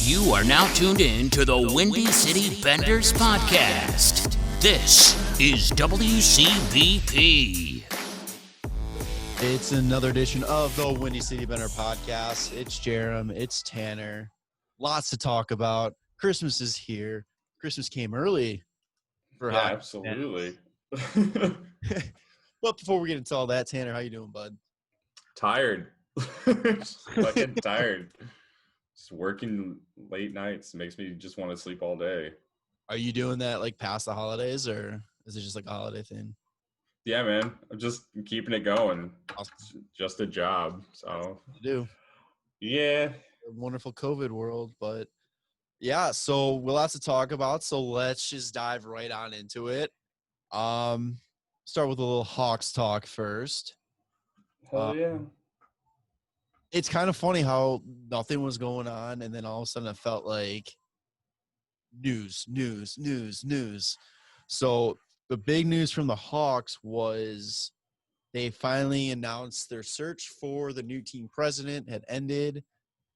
You are now tuned in to the Windy City Benders Podcast. This is WCBP. It's another edition of the Windy City Bender Podcast. It's Jarom, it's Tanner. Lots to talk about. Christmas is here. Christmas came early for hockey absolutely. But before we get into all that, Tanner, how you doing, bud? Tired. Fucking tired. Just working late nights makes me just want to sleep all day. Are you doing that like past the holidays, or is it just like a holiday thing? Yeah, man. I'm just keeping it going. Awesome. It's just a job. So You do. Yeah. Wonderful COVID world, but yeah, so we'll have to talk about. So let's just dive right on into it. Start with a little Hawks talk first. Hell yeah. It's kind of funny how nothing was going on, and then all of a sudden it felt like news. So the big news from the Hawks was they finally announced their search for the new team president had ended.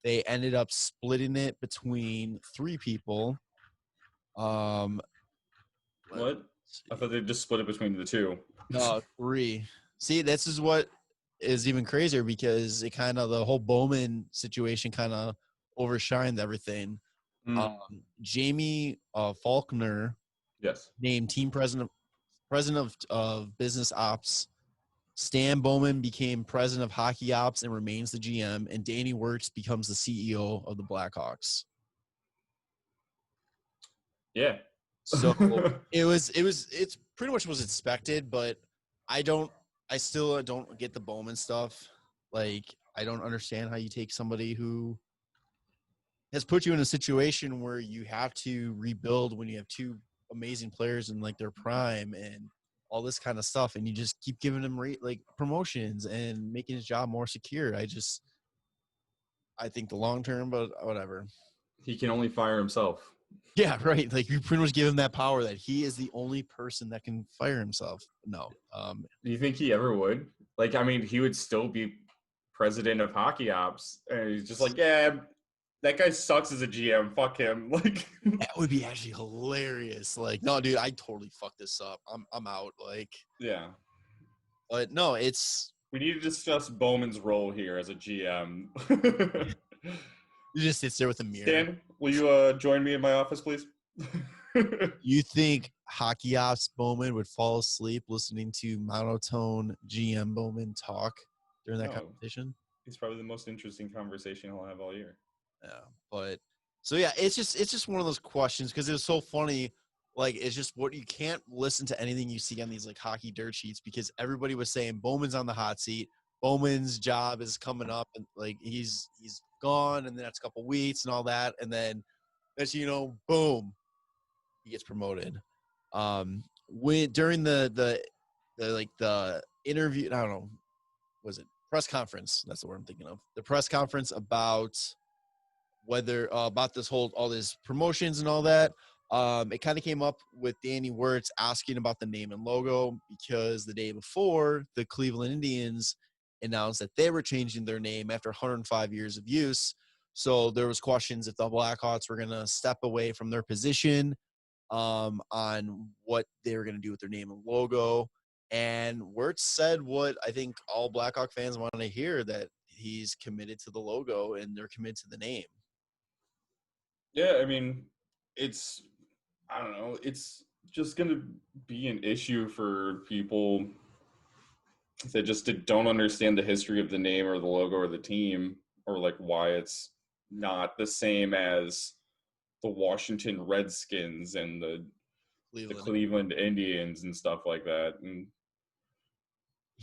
They ended up splitting it between three people. What? I thought they just split it between the two. No, three. See, this is what is even crazier because it kind of the whole Bowman situation kind of overshined everything. Jamie Faulkner, yes, named team president of business ops. Stan Bowman became president of hockey ops and remains the GM, and Danny Wirtz becomes the CEO of the Blackhawks. Yeah. So it's pretty much was expected, but I still don't get the Bowman stuff. Like, I don't understand how you take somebody who has put you in a situation where you have to rebuild when you have two amazing players in like their prime and all this kind of stuff, and you just keep giving him like promotions and making his job more secure. I think the long term, but whatever. He can only fire himself. Yeah, right. Like, you pretty much give him that power that he is the only person that can fire himself. No. Do you think he ever would? Like, I mean, he would still be president of hockey ops, and he's just like, yeah, that guy sucks as a GM. Fuck him. Like, that would be actually hilarious. Like, no, dude, I totally fucked this up. I'm out. Like, yeah. But no, we need to discuss Bowman's role here as a GM. He just sits there with a mirror. Dan, will you join me in my office, please? You think hockey ops Bowman would fall asleep listening to monotone GM Bowman talk during that competition? It's probably the most interesting conversation he'll have all year. Yeah, but so yeah, it's just one of those questions because it was so funny. Like, it's just what you can't listen to anything you see on these like hockey dirt sheets because everybody was saying Bowman's on the hot seat. Bowman's job is coming up, and like he's gone in the next couple weeks and all that, and then as you know, boom, he gets promoted. During the interview, I don't know, was it press conference? That's the word I'm thinking of. The press conference about whether about all these promotions and all that. It kind of came up with Danny Wirtz asking about the name and logo because the day before the Cleveland Indians announced that they were changing their name after 105 years of use. So there was questions if the Blackhawks were going to step away from their position on what they were going to do with their name and logo. And Wirtz said what I think all Blackhawk fans want to hear, that he's committed to the logo and they're committed to the name. Yeah, I mean, I don't know, it's just going to be an issue for people that just don't understand the history of the name or the logo or the team, or like why it's not the same as the Washington Redskins and the Cleveland Indians and stuff like that. And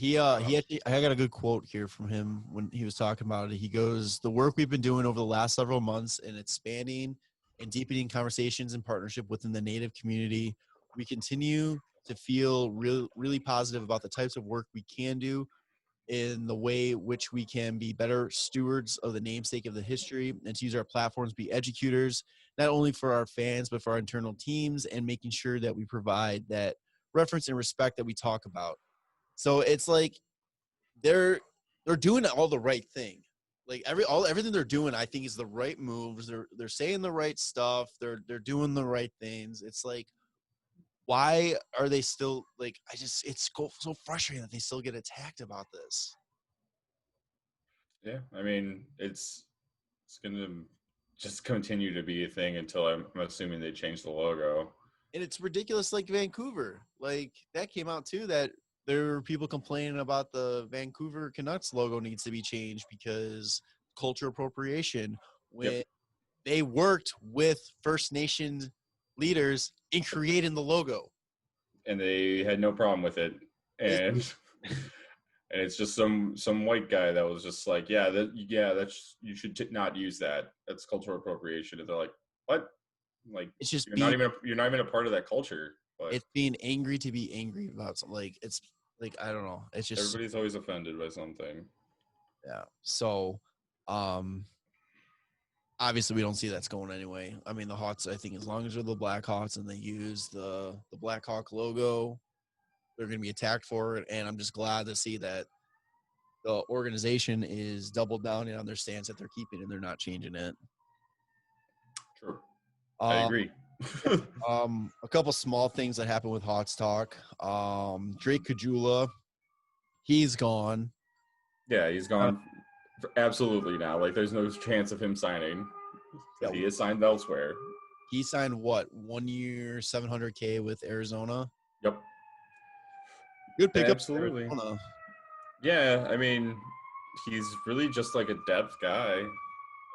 I got a good quote here from him when he was talking about it. He goes, "The work we've been doing over the last several months in expanding and deepening conversations and partnership within the Native community, we continue to feel really positive about the types of work we can do in the way which we can be better stewards of the namesake of the history and to use our platforms to be educators, not only for our fans, but for our internal teams, and making sure that we provide that reference and respect that we talk about." So it's like they're doing all the right thing. like everything they're doing, I think is the right moves. They're saying the right stuff. They're doing the right things. It's like, why are they still like? It's so frustrating that they still get attacked about this. Yeah, I mean, it's gonna just continue to be a thing until I'm assuming they change the logo. And it's ridiculous, like Vancouver. Like, that came out too, that there were people complaining about the Vancouver Canucks logo needs to be changed because culture appropriation. When Yep. they worked with First Nation leaders in creating the logo. And they had no problem with it. And and it's just some white guy that was just like, that's you should not use that. That's cultural appropriation. And they're like, what? Like, It's just you're not even a part of that culture. But it's being angry to be angry about something. Like, it's like, I don't know. It's just everybody's always offended by something. Yeah. So, obviously we don't see that's going anyway. I mean, the Hawks, I think as long as they're the Blackhawks and they use the Blackhawk logo, they're going to be attacked for it. And I'm just glad to see that the organization is doubled down on their stance that they're keeping and they're not changing it. True. I agree. A couple small things that happened with Hawks talk. Drake Kajula, he's gone. Yeah, he's gone absolutely now. Like, there's no chance of him signing. Yeah. He is signed elsewhere. He signed what? 1 year, $700K with Arizona. Yep. Good pickup. Absolutely. Yeah, I mean, he's really just like a depth guy.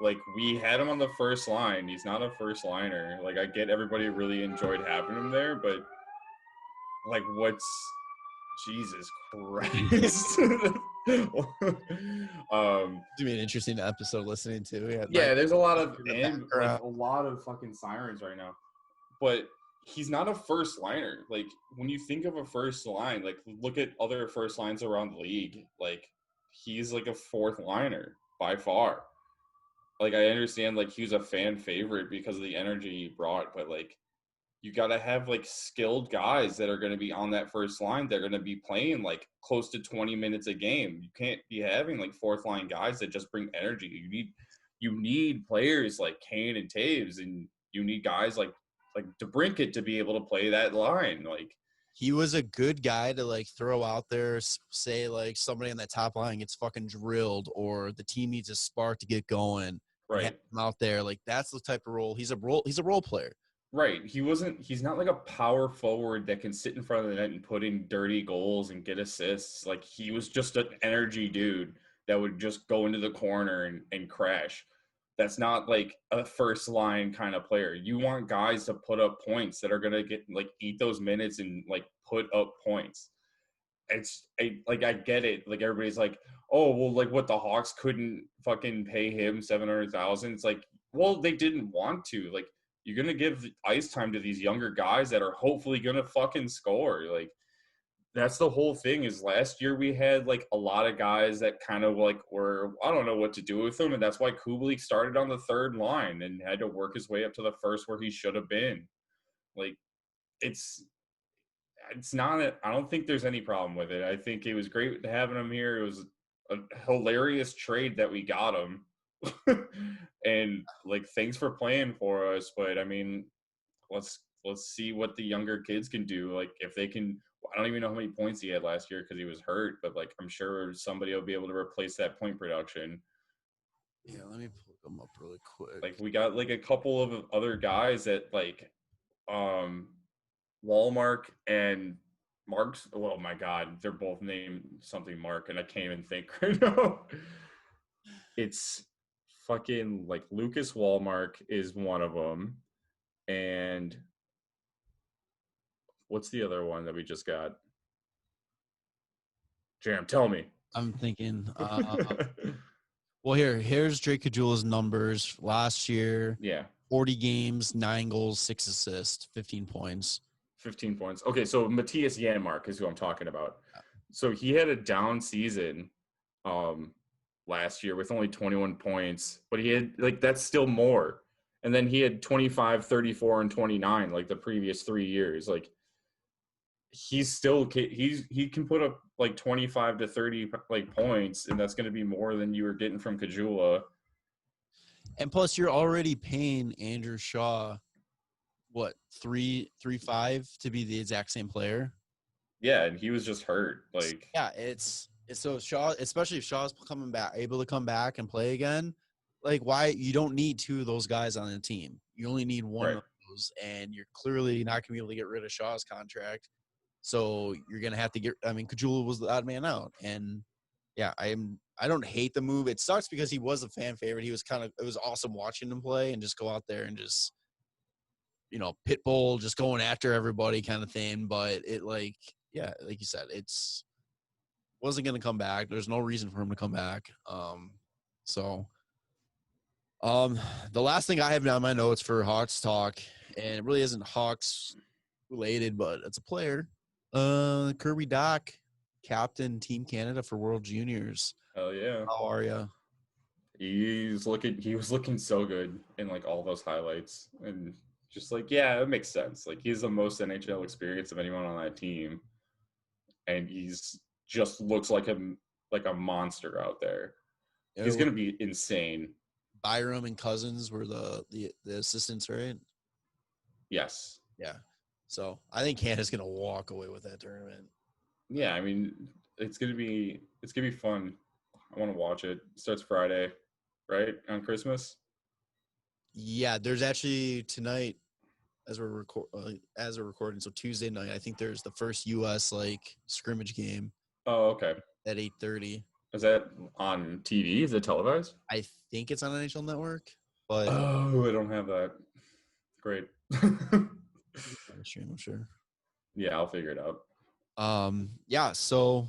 Like, we had him on the first line. He's not a first liner. Like, I get everybody really enjoyed having him there, but like, Jesus Christ. It's gonna be an interesting episode listening to. Yeah, there's a lot of fucking sirens right now. But he's not a first liner. Like, when you think of a first line, like, look at other first lines around the league. Like, he's like a fourth liner by far. Like, I understand, like, he was a fan favorite because of the energy he brought, but like, you got to have like skilled guys that are going to be on that first line. They're going to be playing like close to 20 minutes a game. You can't be having like fourth line guys that just bring energy. You need players like Kane and Taves, and you need guys like DeBrincat to be able to play that line. Like, he was a good guy to like throw out there, say like somebody on that top line gets fucking drilled or the team needs a spark to get going. Right. Have him out there, like that's the type of role. He's a role player. Right. He's not like a power forward that can sit in front of the net and put in dirty goals and get assists. Like, he was just an energy dude that would just go into the corner and crash. That's not like a first line kind of player. You want guys to put up points that are going to get like eat those minutes and like put up points. I get it. Like, everybody's like, oh, well, like, what, the Hawks couldn't fucking pay him $700,000? It's like, well, they didn't want to. Like, you're going to give ice time to these younger guys that are hopefully going to fucking score. Like, that's the whole thing. Is last year we had like a lot of guys that kind of like were, I don't know what to do with them. And that's why Kubalik started on the third line and had to work his way up to the first where he should have been. Like, it's not, I don't think there's any problem with it. I think it was great having him here. It was a hilarious trade that we got him. And like, thanks for playing for us. But I mean, let's see what the younger kids can do. Like, if they can, I don't even know how many points he had last year because he was hurt, but like, I'm sure somebody will be able to replace that point production. Yeah, let me pull them up really quick. Like, we got like a couple of other guys that like Walmark and Mark's, oh my God, they're both named something Mark, and I can't even think right now. It's fucking like Lucas Walmark is one of them. And what's the other one that we just got? Jarom, tell me. I'm thinking. Well, here's Drake Kajula's numbers last year. Yeah. 40 games, 9 goals, 6 assists, 15 points. 15 points. Okay, so Matthias Janmark is who I'm talking about. So he had a down season last year with only 21 points, but he had, like, that's still more. And then he had 25, 34, and 29, like the previous 3 years. Like, he's still he can put up like 25 to 30 like points, and that's going to be more than you were getting from Kajula. And plus, you're already paying Andrew Shaw, what, 3.5 to be the exact same player. Yeah, and he was just hurt. Like, yeah, it's so Shaw, especially if Shaw's able to come back and play again. Like, why you don't need two of those guys on the team? You only need one right. of those, and you're clearly not going to be able to get rid of Shaw's contract. So you're going to have to get. I mean, Kajula was the odd man out, and yeah, I don't hate the move. It sucks because he was a fan favorite. He was it was awesome watching him play and just go out there and just, pit bull, just going after everybody kind of thing. But it like you said, it's wasn't going to come back. There's no reason for him to come back. So the last thing I have on my notes for Hawks talk, and it really isn't Hawks related, but it's a player. Kirby Doc, captain Team Canada for World Juniors. Hell yeah. How are you? He was looking so good in like all those highlights, and just like, yeah, it makes sense. Like, he's the most NHL experience of anyone on that team, and he's just looks like a monster out there. He's gonna be insane. Byram and Cousins were the assistants, right? Yes. Yeah. So I think Canada's gonna walk away with that tournament. Yeah, I mean, it's gonna be fun. I want to watch it. It starts Friday, right, on Christmas. Yeah, there's actually tonight, as we're recording, so Tuesday night, I think there's the first U.S. scrimmage game. Oh, okay. At 8:30. Is that on TV? Is it televised? I think it's on NHL Network, but I don't have that. Great. stream, I'm sure. Yeah, I'll figure it out. Yeah, so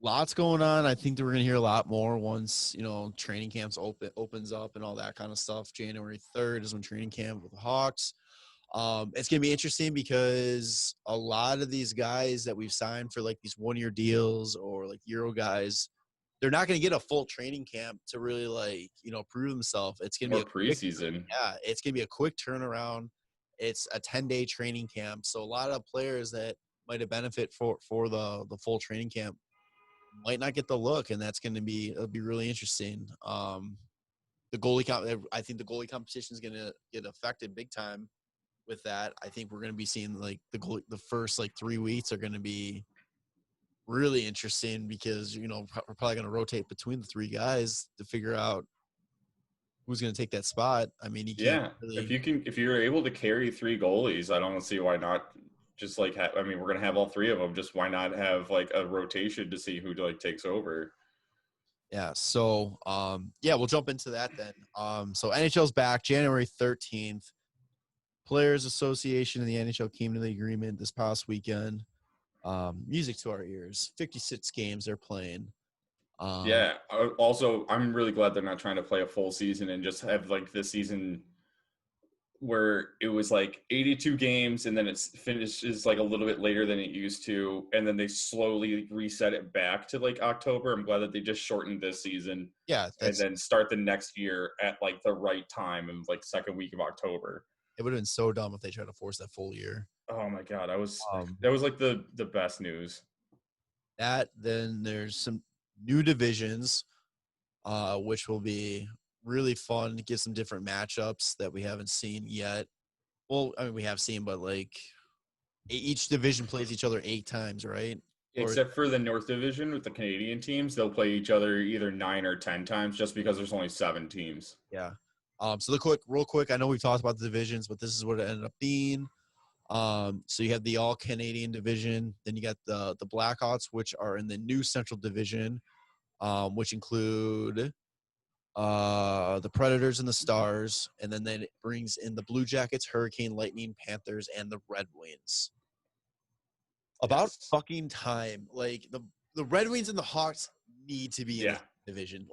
lots going on. I think that we're gonna hear a lot more once training camps opens up and all that kind of stuff. January 3rd is when training camp with the Hawks. It's gonna be interesting because a lot of these guys that we've signed for these 1-year deals or Euro guys, they're not gonna get a full training camp to really prove themselves. It's gonna be a preseason. It's gonna be a quick turnaround. It's a 10-day training camp, so a lot of players that might have benefit for the full training camp might not get the look, and it'll be really interesting. The goalie I think the goalie competition is gonna get affected big time with that. I think we're gonna be seeing the first 3 weeks are gonna be really interesting because we're probably gonna rotate between the three guys to figure out who's gonna take that spot. I mean, you can't really... if you're able to carry 3 goalies, I don't see why not. Just we're gonna have all 3 of them. Just why not have a rotation to see who takes over? Yeah. So we'll jump into that then. So NHL's back January 13th. Players Association and the NHL came to the agreement this past weekend. Music to our ears. 56 games they're playing. Yeah. Also, I'm really glad they're not trying to play a full season and just have this season where it was 82 games and then it finishes a little bit later than it used to, and then they slowly reset it back to October. I'm glad that they just shortened this season. Yeah, and then start the next year at the right time in second week of October. It would have been so dumb if they tried to force that full year. Oh my God, that was the best news. Then there's some new divisions, which will be really fun to get some different matchups that we haven't seen yet. Well, I mean, we have seen, but each division plays each other 8 times, right? Except for the North Division with the Canadian teams, they'll play each other either 9 or 10 times just because there's only 7 teams. Yeah. So real quick, I know we've talked about the divisions, but this is what it ended up being. So you have the all Canadian division, then you got the Blackhawks, which are in the new Central Division, which include the Predators and the Stars, and then it brings in the Blue Jackets, Hurricane, Lightning, Panthers, and the Red Wings. About fucking time. The Red Wings and the Hawks need to be in the division.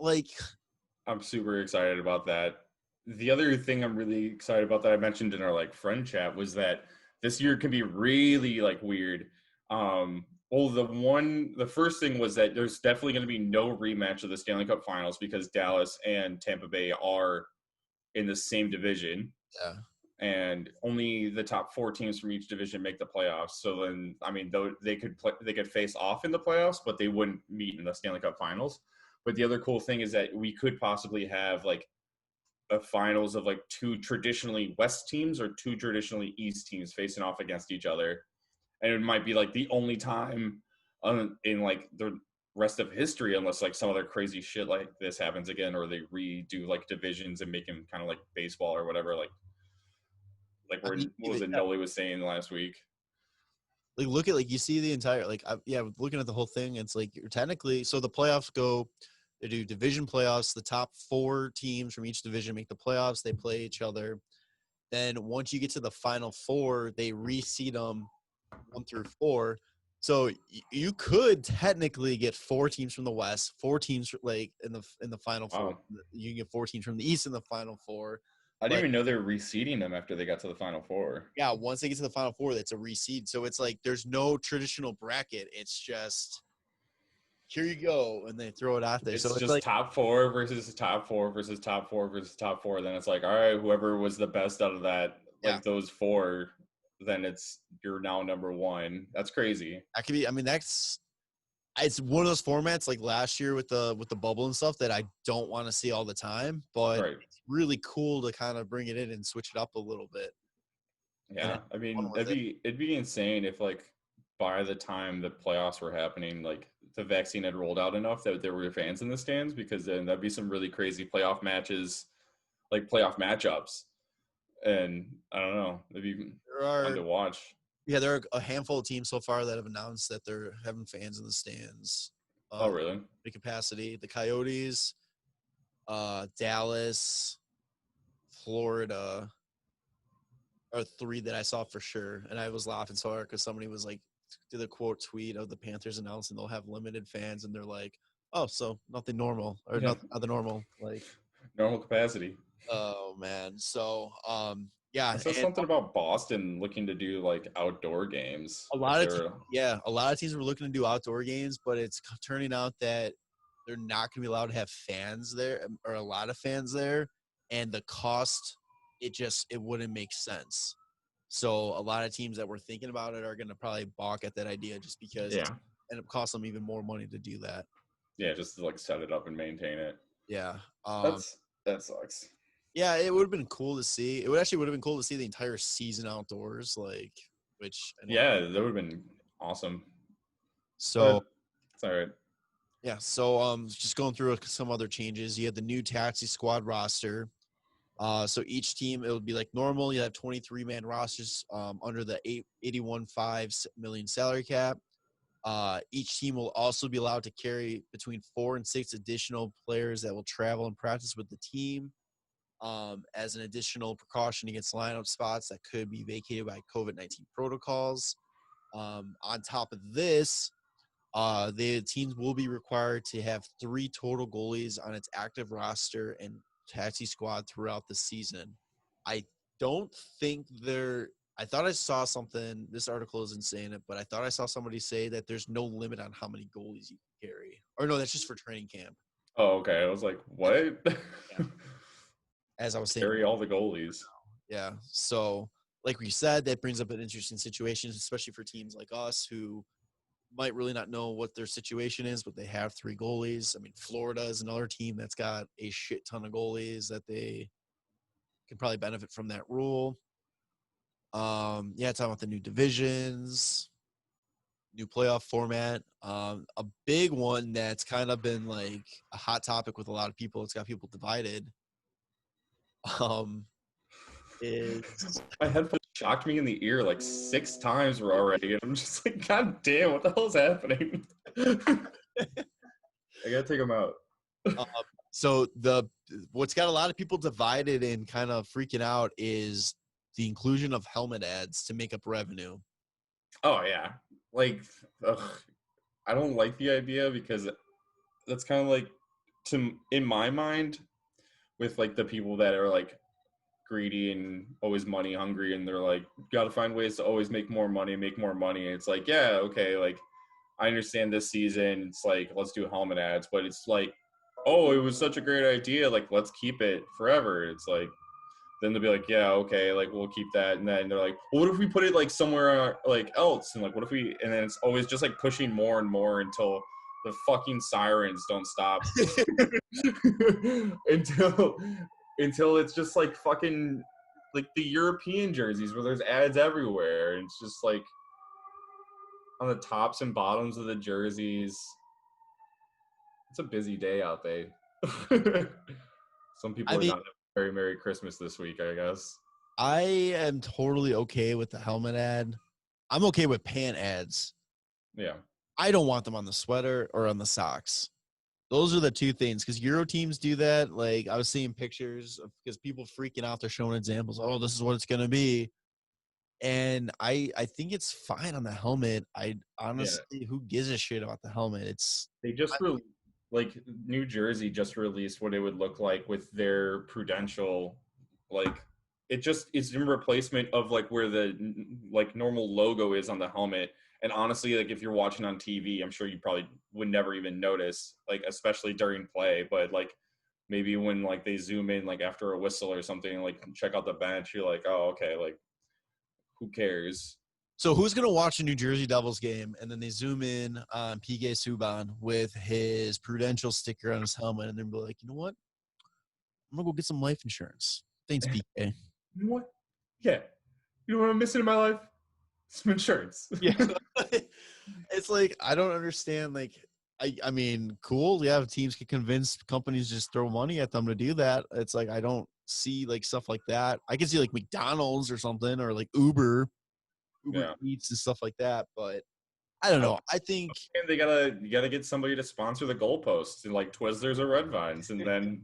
I'm super excited about that. The other thing I'm really excited about that I mentioned in our friend chat was that this year can be really weird. The first thing was that there's definitely going to be no rematch of the Stanley Cup Finals because Dallas and Tampa Bay are in the same division. Yeah. and only the top 4 teams from each division make the playoffs. So then, I mean, though they could face off in the playoffs, but they wouldn't meet in the Stanley Cup Finals. But the other cool thing is that we could possibly have like a finals of like 2 traditionally West teams or 2 traditionally East teams facing off against each other, and it might be like the only time in like the rest of history, unless like some other crazy shit like this happens again, or they redo like divisions and make them kind of like baseball or whatever, like I where mean, what was it Noli was saying last week. like look at like you see the entire looking at the whole thing, it's like you're technically, so the playoffs go, they do division playoffs, the top 4 teams from each division make the playoffs, they play each other. Then once you get to the final 4, they reseed them 1 through 4. So you could technically get 4 teams from the West, 4 teams like in the final 4. Wow. You can get 4 teams from the East in the final 4. I didn't even know they were reseeding them after they got to the final 4. Yeah, once they get to the final 4, that's a reseed. So it's like there's no traditional bracket. It's just here you go, and they throw it out there. It's So just it's like top 4 versus top 4 versus top 4 versus top 4. Then it's like, all right, whoever was the best out of that, like those 4, then you're now number 1. That's crazy. that could be. I mean, it's one of those formats like last year with the bubble and stuff that I don't want to see all the time, but Right. it's really cool to kind of bring it in and switch it up a little bit. Yeah, I mean, it'd be insane if like by the time the playoffs were happening, like the vaccine had rolled out enough that there were fans in the stands, because then that'd be some really crazy playoff matches, like playoff matchups, and I don't know, it'd be fun to watch. Yeah, there are a handful of teams so far that have announced that they're having fans in the stands. Oh, really? Big capacity. The Coyotes, Dallas, Florida are 3 that I saw for sure. And I was laughing so hard because somebody was like, did a quote tweet of the Panthers announcing they'll have limited fans, and they're like, oh, so nothing normal or nothing normal, like normal capacity. Oh man. So yeah. I saw something about Boston looking to do like outdoor games. A lot of teams were looking to do outdoor games, but it's turning out that they're not going to be allowed to have fans there, or a lot of fans there, and the cost, it wouldn't make sense. So a lot of teams that were thinking about it are going to probably balk at that idea just because it end up costing them even more money to do that. Yeah, just to like set it up and maintain it. Yeah. That sucks. Yeah, it would have been cool to see. It would have been cool to see the entire season outdoors, like, which. That would have been awesome. So. It's all right. Yeah, so just going through some other changes. You had the new taxi squad roster. So each team, it would be like normal. You have 23-man rosters under the $81.5 million salary cap. Each team will also be allowed to carry between 4 and 6 additional players that will travel and practice with the team as an additional precaution against lineup spots that could be vacated by COVID-19 protocols. On top of this, the teams will be required to have 3 total goalies on its active roster and taxi squad throughout the season. I don't think I thought I saw something, this article isn't saying it, but I thought I saw somebody say that there's no limit on how many goalies you can carry. Or no, that's just for training camp. Oh, okay. I was like, what? Yeah. As I was saying. Carry all the goalies. Yeah. So, like we said, that brings up an interesting situation, especially for teams like us who might really not know what their situation is, but they have 3 goalies. I mean, Florida is another team that's got a shit ton of goalies that they can probably benefit from that rule. Talking about the new divisions, new playoff format. A big one that's kind of been like a hot topic with a lot of people. It's got people divided. Is my headphones shocked me in the ear like 6 times already, and I'm just like, God damn, what the hell is happening? I gotta take them out. So what's got a lot of people divided and kind of freaking out is the inclusion of helmet ads to make up revenue. Oh yeah, like I don't like the idea, because that's kind of like, in my mind, with like the people that are like greedy and always money hungry, and they're like, got to find ways to always make more money. It's like, yeah, okay, like I understand this season, it's like, let's do helmet ads, but it's like, oh, it was such a great idea, like let's keep it forever. It's like, then they'll be like, yeah, okay, like we'll keep that. And then they're like, well, what if we put it like somewhere like else? And like, what if we? And then it's always just like pushing more and more until the fucking sirens don't stop. until it's just like fucking like the European jerseys where there's ads everywhere. And it's just like on the tops and bottoms of the jerseys. It's a busy day out there. Some people are not having a very Merry Christmas this week, I guess. I am totally okay with the helmet ad. I'm okay with pant ads. Yeah. I don't want them on the sweater or on the socks. Those are the two things, because Euro teams do that. Like, I was seeing pictures of, because people freaking out, they're showing examples. Oh, this is what it's going to be. And I think it's fine on the helmet. I honestly, who gives a shit about the helmet? They just like New Jersey just released what it would look like with their Prudential, like it's in replacement of like where the like normal logo is on the helmet. And honestly, like if you're watching on TV, I'm sure you probably would never even notice, like especially during play. But like maybe when like they zoom in like after a whistle or something, like check out the bench, you're like, oh okay, like who cares? So who's going to watch a New Jersey Devils game, and then they zoom in on PK Subban with his Prudential sticker on his helmet, and then be like, you know what? I'm going to go get some life insurance. Thanks, PK. You know what? Yeah. You know what I'm missing in my life? Some insurance. Yeah. It's like, I don't understand. Like, I mean, cool. Yeah, teams can convince companies to just throw money at them to do that. It's like, I don't see like stuff like that. I can see like McDonald's or something, or like Uber Eats and stuff like that. But I don't know. I think you gotta get somebody to sponsor the goalposts and like Twizzlers or Red Vines, and then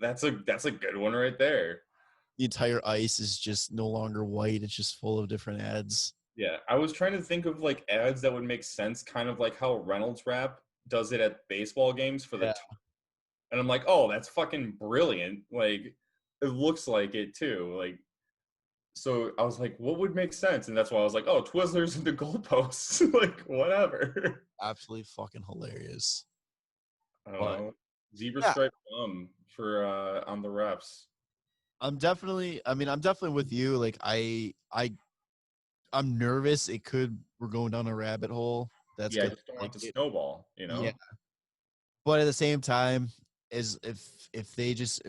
that's a good one right there. The entire ice is just no longer white. It's just full of different ads. Yeah, I was trying to think of like ads that would make sense, kind of like how Reynolds Wrap does it at baseball games for the and I'm like, oh, that's fucking brilliant. Like, it looks like it too. Like, so I was like, what would make sense? And that's why I was like, oh, Twizzlers and the goalposts. Like, whatever. Absolutely fucking hilarious. Zebra stripe gum for on the refs. I'm definitely with you. Like, I'm nervous. We're going down a rabbit hole. That's I just don't want to snowball, you know? Yeah. But at the same time, is if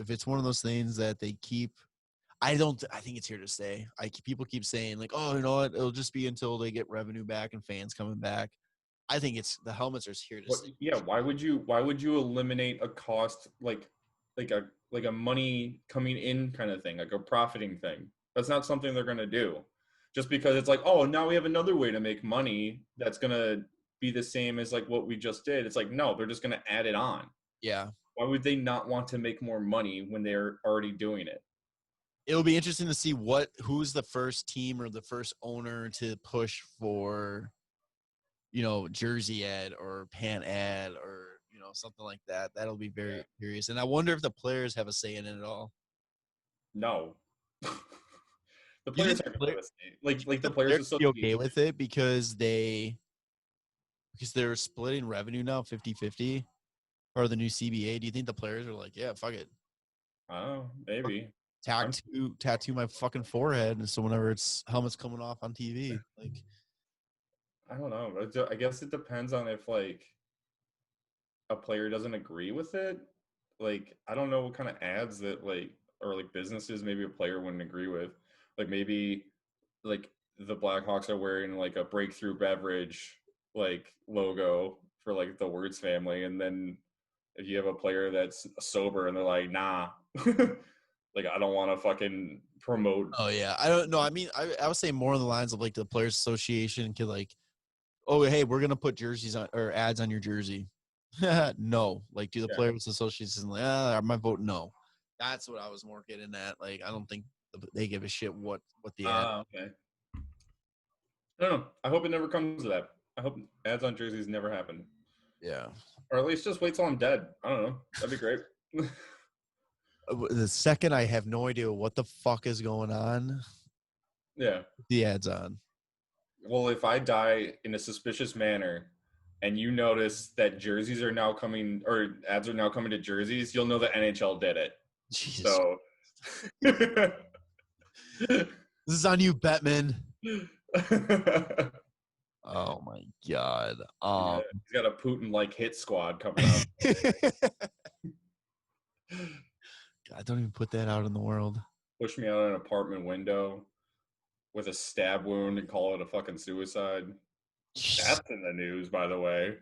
it's one of those things that they keep, I think it's here to stay. People keep saying like, oh, you know what? It'll just be until they get revenue back and fans coming back. I think the helmets are here to stay. Yeah. Why would you eliminate a cost like a money coming in kind of thing, like a profiting thing? That's not something they're going to do. Just because it's like, oh, now we have another way to make money that's going to be the same as like what we just did. It's like, no, they're just going to add it on. Yeah. Why would they not want to make more money when they're already doing it? It'll be interesting to see who's the first team or the first owner to push for, jersey ad or pant ad or, something like that. That'll be very curious. And I wonder if the players have a say in it at all. No. The players are like the players are okay with it because they're splitting revenue now 50-50 or the new CBA. Do you think the players are like, yeah, fuck it? Oh, maybe. Tattoo my fucking forehead, and so whenever it's helmets coming off on TV, like, I don't know. I guess it depends on if like a player doesn't agree with it. Like, I don't know what kind of ads that like or like businesses maybe a player wouldn't agree with. Like maybe like the Blackhawks are wearing like a breakthrough beverage like logo for like the Words family, and then if you have a player that's sober and they're like, nah. Like, I don't want to fucking promote. Oh, yeah. I don't know. I mean, I would say more on the lines of, like, the Players Association could, like, oh, hey, we're going to put jerseys on or ads on your jersey. No. Like, do the Players Association like, my vote, no. That's what I was more getting at. Like, I don't think they give a shit what the ad. Okay. I don't know. I hope it never comes to that. I hope ads on jerseys never happen. Yeah. Or at least just wait till I'm dead. I don't know. That'd be great. The second I have no idea what the fuck is going on, the ad's on. Well, if I die in a suspicious manner and you notice that jerseys are now coming or ads are now coming to jerseys, you'll know that NHL did it. Jesus. So This is on you, Bettman. Oh my God. Yeah, he's got a Putin-like hit squad coming up. God, don't even put that out in the world. Push me out an apartment window with a stab wound and call it a fucking suicide. That's in the news, by the way.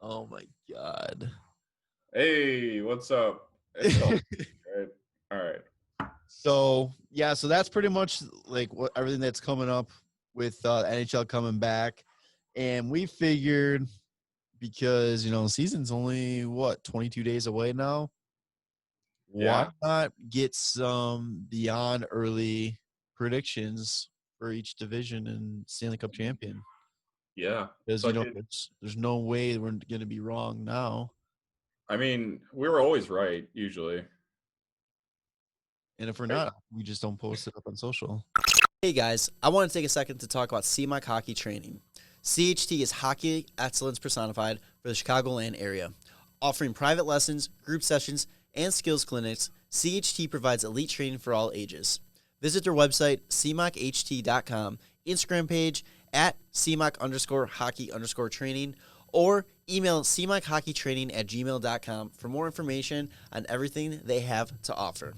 Oh my God. Hey, what's up? It's all right. All right. So that's pretty much like what everything that's coming up with NHL coming back. And we figured, because season's only 22 days away now. Yeah. Why not get some beyond early predictions for each division and Stanley Cup champion? Yeah. Because So there's no way we're going to be wrong now. I mean, we were always right, usually. And if we're not, we just don't post it up on social. Hey guys, I want to take a second to talk about CMAC Hockey Training. CHT is hockey excellence personified for the Chicagoland area. Offering private lessons, group sessions, and skills clinics, CHT provides elite training for all ages. Visit their website, cmacht.com, Instagram page at cmac_hockey_training, or email cmachockeytraining@gmail.com for more information on everything they have to offer.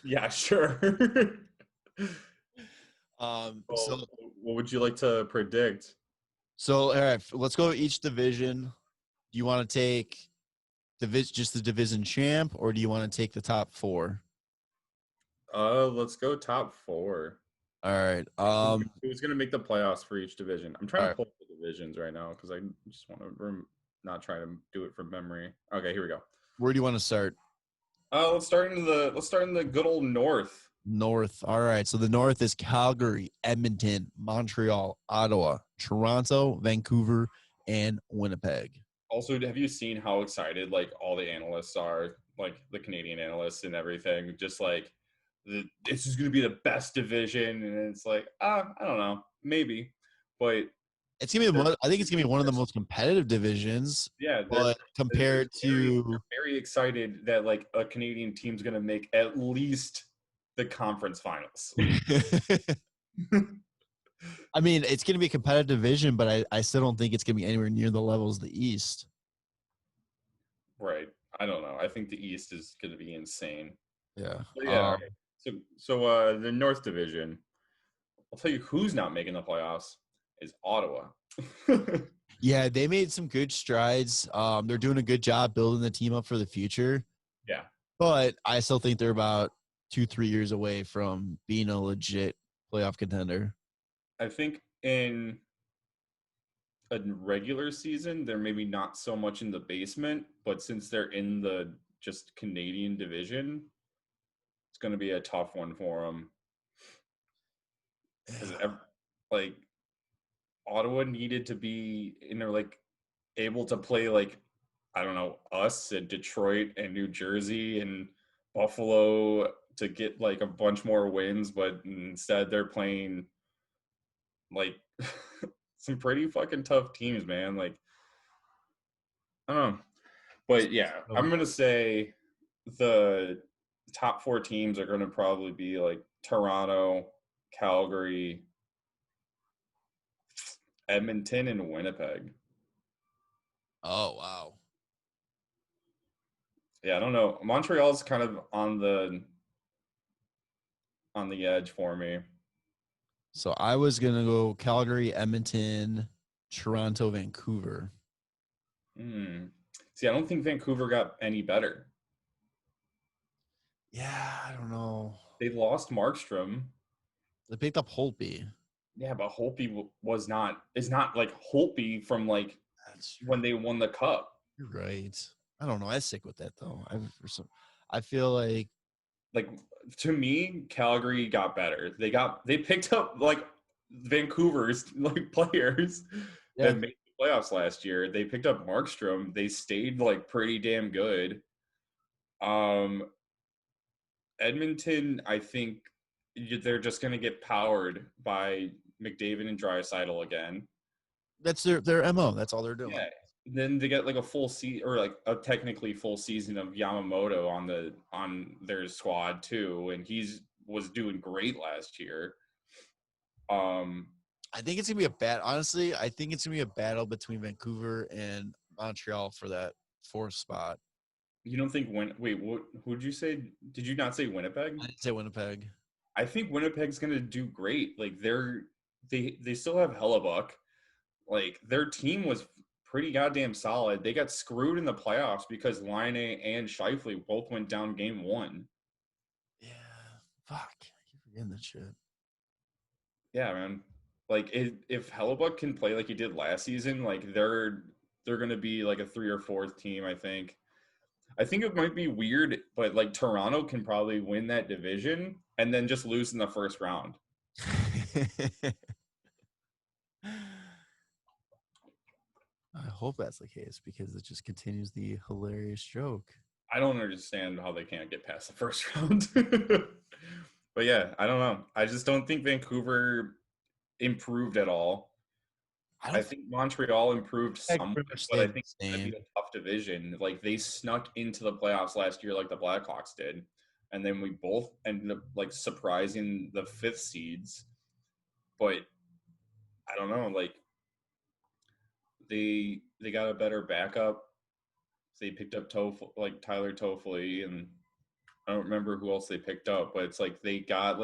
Yeah, sure. So what would you like to predict? all right, let's go each division. Do you want to take just the division champ, or do you want to take the top four? Let's go top four. All right. Who's gonna make the playoffs for each division? I'm trying to right. pull up the divisions right now because I just want to not try to do it from memory. Okay, here we go. Where do you want to start? Let's start in the good old North. North. All right. So the North is Calgary, Edmonton, Montreal, Ottawa, Toronto, Vancouver, and Winnipeg. Also, have you seen how excited like all the analysts are, like the Canadian analysts and everything? Just like this is going to be the best division, and it's like, I don't know, maybe, but it's gonna be. I think it's gonna be one of the most competitive divisions. Yeah, but compared to, they're very excited that like a Canadian team's going to make at least the conference finals. I mean, it's going to be a competitive division, but I still don't think it's going to be anywhere near the levels of the East. Right. I don't know. I think the East is going to be insane. Yeah. But yeah. So the North Division, I'll tell you who's not making the playoffs is Ottawa. Yeah, they made some good strides. They're doing a good job building the team up for the future. Yeah. But I still think they're about 2-3 years away from being a legit playoff contender. I think in a regular season, they're maybe not so much in the basement, but since they're in the just Canadian division, it's going to be a tough one for them. Because like Ottawa needed to be like able to play like, I don't know, us and Detroit and New Jersey and Buffalo to get like a bunch more wins, but instead they're playing like some pretty fucking tough teams, man. Like, I don't know. But yeah, I'm going to say the top four teams are going to probably be like Toronto, Calgary, Edmonton, and Winnipeg. Oh, wow. Yeah, I don't know. Montreal's kind of on the edge for me. So I was going to go Calgary, Edmonton, Toronto, Vancouver. See, I don't think Vancouver got any better. Yeah, I don't know. They lost Markstrom. They picked up Holtby. Yeah, but Holtby is not like Holtby from like when they won the cup. You're right. I don't know. I stick with that though. I feel like to me, Calgary got better. They picked up like Vancouver's like players that made the playoffs last year. They picked up Markstrom. They stayed like pretty damn good. Edmonton, I think they're just going to get powered by McDavid and Draisaitl again. That's their MO. That's all they're doing. Yeah. then they get like a full season, or like a technically full season of Yamamoto on their squad too, and was doing great last year. I think it's gonna be honestly, I think it's gonna be a battle between Vancouver and Montreal for that fourth spot. You don't think who'd you say? Did you not say Winnipeg? I didn't say Winnipeg. I think Winnipeg's gonna do great. Like they still have Hellebuck. Like their team was pretty goddamn solid. They got screwed in the playoffs because Laine and Scheifele both went down game 1. Yeah, fuck. I keep forgetting that shit. Yeah, man. Like if Hellebuck can play like he did last season, like they're gonna be like a 3 or 4th team, I think. I think it might be weird, but like Toronto can probably win that division and then just lose in the first round. I hope that's the case because it just continues the hilarious joke. I don't understand how they can't get past the first round. But yeah, I don't know. I just don't think Vancouver improved at all. I think Montreal improved somewhat, but I think it's going to be a tough division. Like they snuck into the playoffs last year like the Blackhawks did. And then we both ended up like surprising the 5th seeds. But I don't know, like they got a better backup. They picked up Tyler Toffoli, and I don't remember who else they picked up, but it's like they got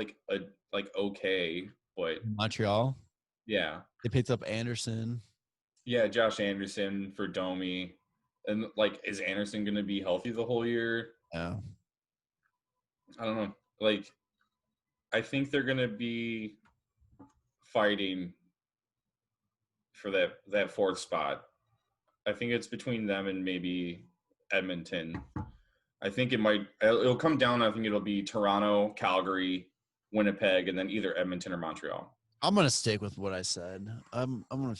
okay, but Montreal. Yeah. They picked up Anderson. Yeah, Josh Anderson for Domi. And like, is Anderson gonna be healthy the whole year? Yeah. I don't know. Like, I think they're gonna be fighting for that 4th spot. I think it's between them and maybe Edmonton. I think it'll come down. I think it'll be Toronto, Calgary, Winnipeg, and then either Edmonton or Montreal. I'm gonna stick with what I said. I'm gonna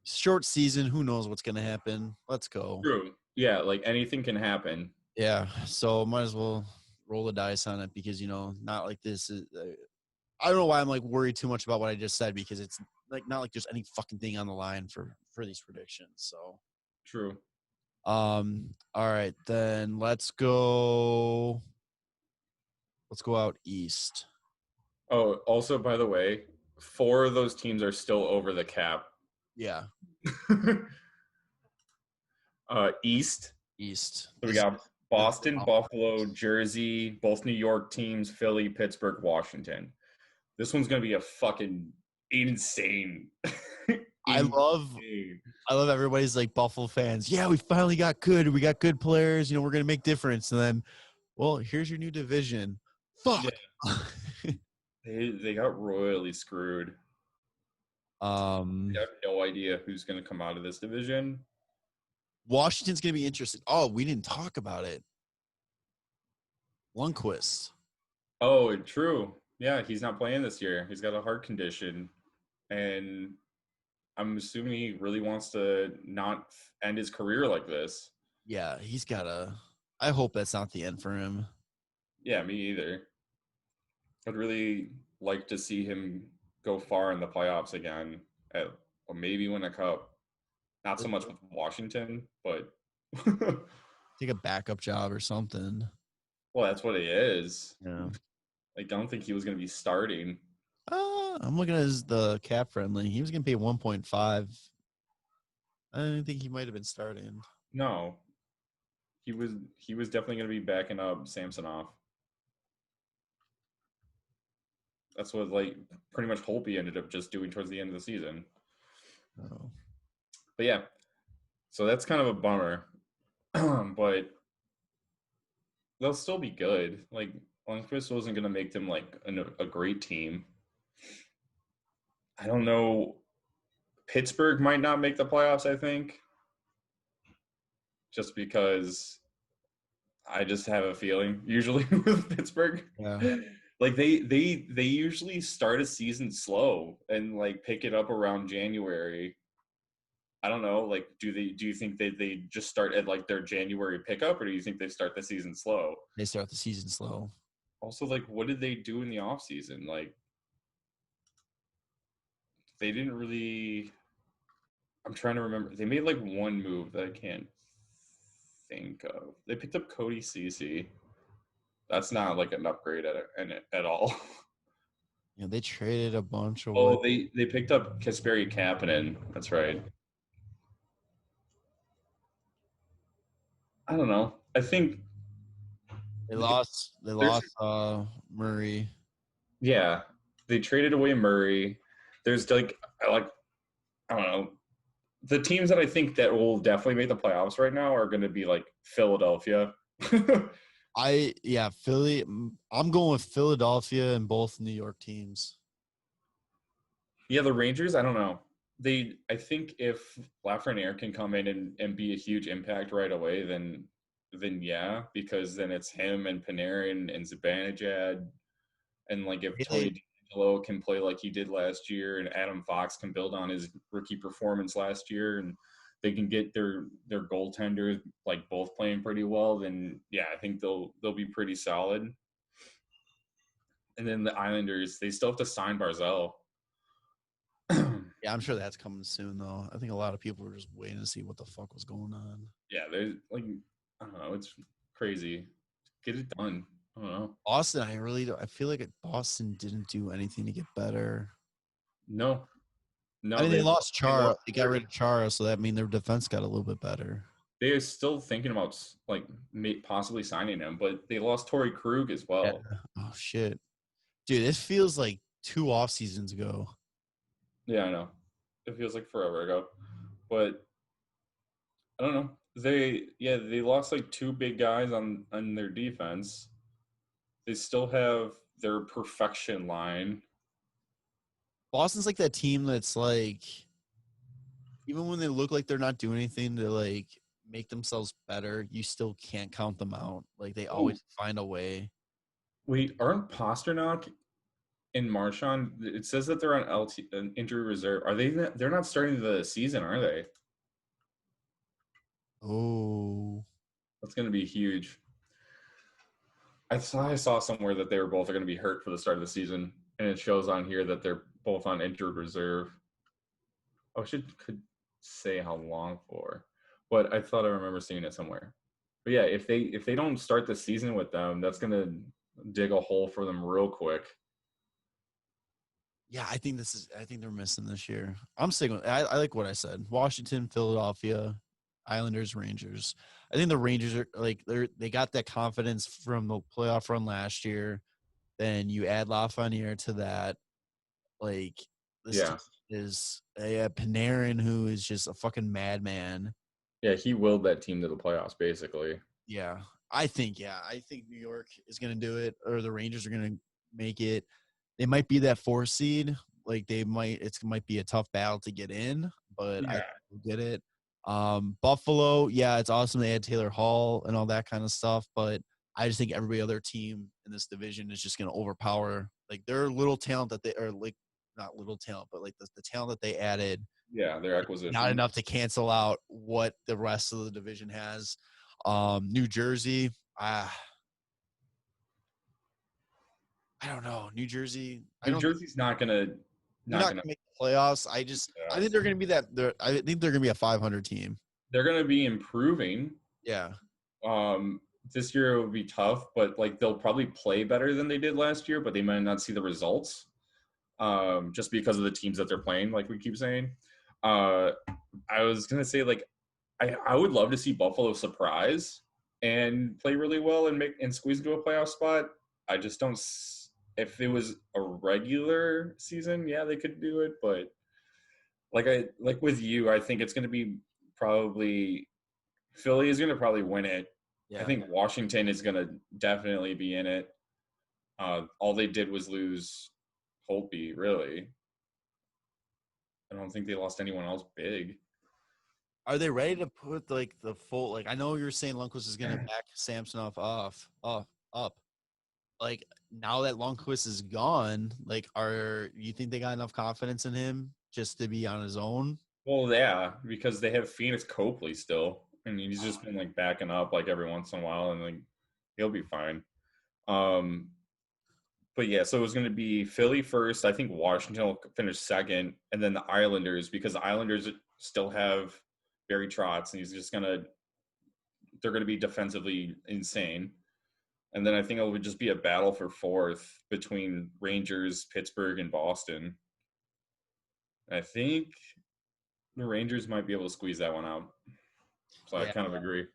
short season. Who knows what's gonna happen? Let's go. True. Yeah, like anything can happen. Yeah. So might as well roll the dice on it because not like this is. I don't know why I'm like worried too much about what I just said because it's like not like there's any fucking thing on the line for these predictions. So true. All right, then let's go out east. Oh, also, by the way, 4 of those teams are still over the cap. Yeah. East. So we got Boston, Buffalo, Jersey, both New York teams, Philly, Pittsburgh, Washington. This one's going to be a fucking insane. I love everybody's like Buffalo fans. Yeah, we finally got good. We got good players. We're going to make difference. And then, well, here's your new division. Fuck. Yeah. They got royally screwed. I have no idea who's going to come out of this division. Washington's going to be interesting. Oh, we didn't talk about it. Lundqvist. Oh, true. Yeah, he's not playing this year. He's got a heart condition. And I'm assuming he really wants to not end his career like this. Yeah, he's got I hope that's not the end for him. Yeah, me either. I'd really like to see him go far in the playoffs again, or maybe win a cup. Not so much with Washington, but take a backup job or something. Well, that's what it is. Yeah. I don't think he was going to be starting. I'm looking at the cap friendly. He was going to pay 1.5. I don't think he might have been starting. No. He was definitely going to be backing up Samsonov. That's what pretty much Holtby ended up just doing towards the end of the season. Oh. But yeah. So that's kind of a bummer. But they'll still be good. Like Lundqvist wasn't going to make them a great team. I don't know. Pittsburgh might not make the playoffs, I think. Just because I just have a feeling usually with Pittsburgh. Yeah. They usually start a season slow and pick it up around January. I don't know. Do you think they just start at their January pickup, or do you think they start the season slow? They start the season slow. Also, what did they do in the off season? They didn't really. I'm trying to remember. They made like one move that I can't think of. They picked up Cody Cece. That's not like an upgrade at all. Yeah, they traded a bunch away. Oh, they picked up Kasperi Kapanen. That's right. I don't know. I think They th- lost. They there's lost Murray. yeah. They traded away Murray. There's like I don't know. The teams that I think that will definitely make the playoffs right now are going to be like Philadelphia. Philly. I'm going with Philadelphia and both New York teams. Yeah, the Rangers, I don't know. I think if Lafreniere can come in and be a huge impact right away, then yeah, because then it's him and Panarin and Zibanejad, and like if Really? Tony DeAngelo can play like he did last year, and Adam Fox can build on his rookie performance last year, and they can get their goaltenders like both playing pretty well, then yeah, I think they'll be pretty solid. And then the Islanders, they still have to sign Barzell. Yeah, I'm sure that's coming soon, though. I think a lot of people were just waiting to see what the fuck was going on. Yeah, there's like I don't know, it's crazy. Get it done. I don't know. Boston, I really don't. I feel like Boston didn't do anything to get better. No, I no, mean, they lost they Chara. They got rid of Chara, so that means their defense got a little bit better. they are still thinking about like possibly signing him, but they lost Torrey Krug as Yeah. well. Oh shit, dude, this feels like 2 off seasons ago. Yeah, I know. It feels like forever ago, but I don't know. They lost like two big guys on their defense. They still have their perfection line. Boston's like that team that's like, even when they look like they're not doing anything to like make themselves better, you still can't count them out. Like they always find a way. Wait, aren't Pasternak and Marchand? It says that they're on an injury reserve. Are they? They're not starting the season, are they? Oh, That's going to be huge. I saw somewhere that they were both going to be hurt for the start of the season, and it shows on here that they're both on injured reserve. I could say how long for, but I thought I remember seeing it somewhere. But yeah, if they don't start the season with them, that's going to dig a hole for them real quick. yeah. I think they're missing this year. I'm sticking with. I like what I said. Washington, Philadelphia, Islanders, Rangers. I think the Rangers are like they got that confidence from the playoff run last year. Then you add Lafreniere to that. Like this Yeah. team is a Panarin, who is just a fucking madman. Yeah, he willed that team to the playoffs, basically. Yeah, I think New York is gonna do it, or the Rangers are gonna make it. They might be that 4 seed. Like it might be a tough battle to get in, but I Yeah. think we'll get it. Buffalo, yeah, it's awesome they had Taylor Hall and all that kind of stuff, but I just think every other team in this division is just gonna overpower like their little talent that they are like not little talent, but like the talent that they added. Yeah, their acquisition. Not enough to cancel out what the rest of the division has. New Jersey, I don't know. New Jersey, New Jersey's not gonna they're not gonna make the playoffs. I think they're gonna be I think they're gonna be a 500 team. They're gonna be improving. Yeah. This year it will be tough, but like they'll probably play better than they did last year, but they might not see the results. Just because of the teams that they're playing, like we keep saying. I was gonna say like I would love to see Buffalo surprise and play really well and squeeze into a playoff spot. I just don't. If it was a regular season, yeah, they could do it. But like with you, I think it's gonna be probably Philly is gonna probably win it. Yeah. I think Washington is gonna definitely be in it. All they did was lose Holtby, really. I don't think they lost anyone else big. Are they ready to put like the full like I know you're saying Lundqvist is gonna back Samsonov up. Like now that Lundqvist is gone, like you think they got enough confidence in him just to be on his own? Well, yeah, because they have Phoenix Copley still, and he's just been like backing up like every once in a while, and like he'll be fine. But yeah, so it was going to be Philly first. I think Washington will finish second, and then the Islanders, because the Islanders still have Barry Trotz, and they're going to be defensively insane. And then I think it would just be a battle for fourth between Rangers, Pittsburgh, and Boston. I think the Rangers might be able to squeeze that one out. So I kind of agree.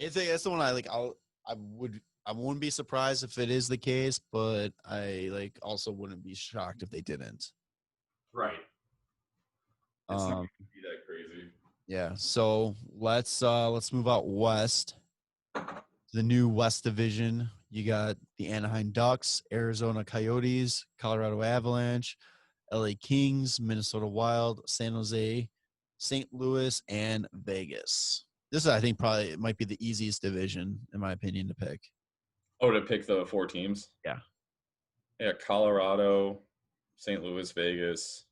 That's the one I like. I wouldn't be surprised if it is the case, but I also wouldn't be shocked if they didn't. Right. It's not going to be that crazy. Yeah. So let's move out west. The new West Division. You got the Anaheim Ducks, Arizona Coyotes, Colorado Avalanche, LA Kings, Minnesota Wild, San Jose, St. Louis, and Vegas. This, I think, probably might be the easiest division, in my opinion, to pick. Oh, to pick the 4 teams? Yeah. Yeah, Colorado, St. Louis, Vegas.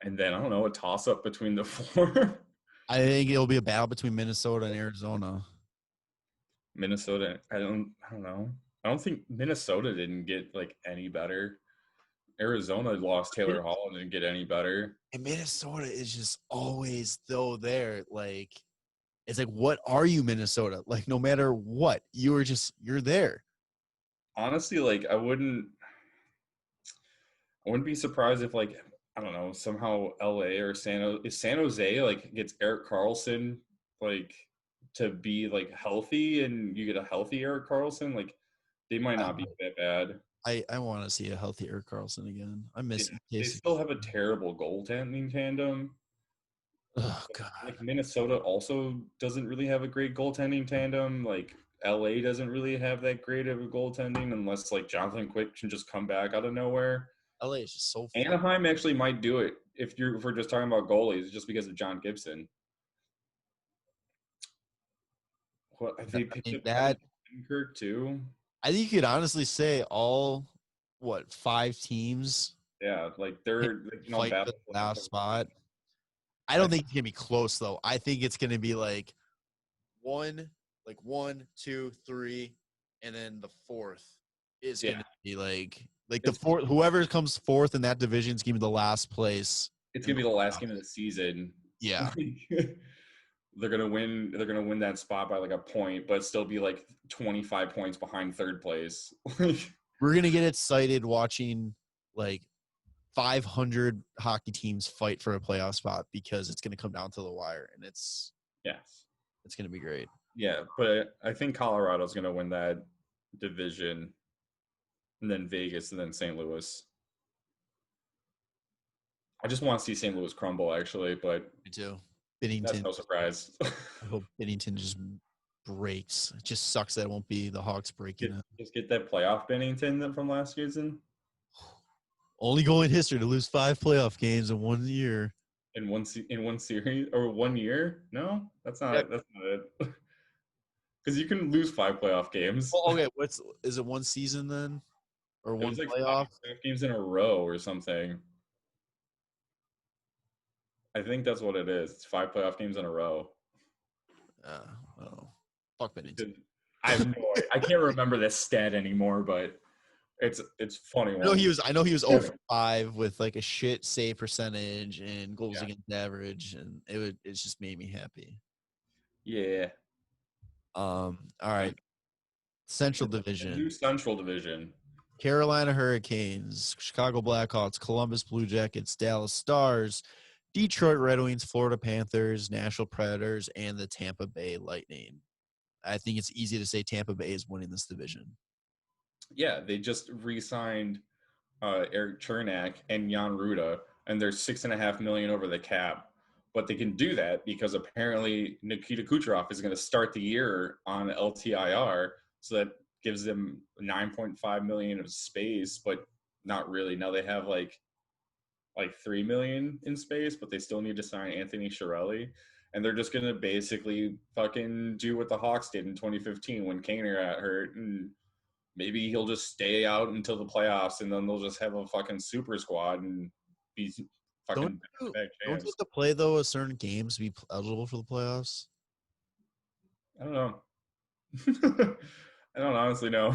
And then, I don't know, a toss-up between the 4. I think it'll be a battle between Minnesota and Arizona. Minnesota, I don't know. I don't think Minnesota didn't get, any better. Arizona lost Taylor Hall and didn't get any better. And Minnesota is just always, though, there. It's like, what are you, Minnesota? No matter what, you're there. Honestly, I wouldn't be surprised if, I don't know, somehow LA or San Jose, gets Erik Karlsson, to be, healthy, and you get a healthy Erik Karlsson, they might not be that bad. I want to see a healthy Erik Karlsson again. I miss him. They still have a terrible goaltending tandem. Oh, God. Minnesota also doesn't really have a great goaltending tandem. LA doesn't really have that great of a goaltending unless, Jonathan Quick can just come back out of nowhere. LA is just so fun. Anaheim actually might do it if we're just talking about goalies, just because of John Gibson. What have they picked up that Kirk too? I think you could honestly say all 5 teams. Yeah, they're fight for the last spot. I don't think it's gonna be close though. I think it's gonna be 1, 2, 3, and then the fourth is gonna be the fourth. Whoever comes fourth in that division is gonna be the last place. It's gonna be the last game of the season. Yeah. They're gonna win that spot by a point, but still be 25 points behind third place. We're gonna get excited watching 500 hockey teams fight for a playoff spot because it's gonna come down to the wire, and it's gonna be great. Yeah, but I think Colorado's gonna win that division, and then Vegas, and then St. Louis. I just want to see St. Louis crumble, actually, but me too. Binnington. That's no surprise. I hope Binnington just breaks. It just sucks that it won't be the Hawks breaking it. Just get that playoff Binnington from last season. Only goal in history to lose 5 playoff games in 1 year. In one series or 1 year? No, that's not it. That's not it. Because you can lose 5 playoff games. Well, okay, is it 1 season then, or 1 playoff? 5 games in a row or something. I think that's what it is. It's 5 playoff games in a row. Fuck Binnington. I have no idea. I can't remember this stat anymore, but it's funny. I know he was 0 for 5 with a shit save percentage and goals against average, and it just made me happy. Yeah. All right. Central Division. New Central Division. Carolina Hurricanes, Chicago Blackhawks, Columbus Blue Jackets, Dallas Stars, Detroit Red Wings, Florida Panthers, Nashville Predators, and the Tampa Bay Lightning. I think it's easy to say Tampa Bay is winning this division. Yeah, they just re-signed Eric Chernak and Jan Ruda, and they're $6.5 million over the cap. But they can do that because apparently Nikita Kucherov is going to start the year on LTIR, so that gives them $9.5 million of space, but not really. Now they have like $3 million in space, but they still need to sign Anthony Chiarelli. And they're just going to basically fucking do what the Hawks did in 2015 when Kaner got hurt. And maybe he'll just stay out until the playoffs, and then they'll just have a fucking super squad and be fucking back champs. Don't you have to play, though, a certain games to be eligible for the playoffs? I don't know. I don't honestly know.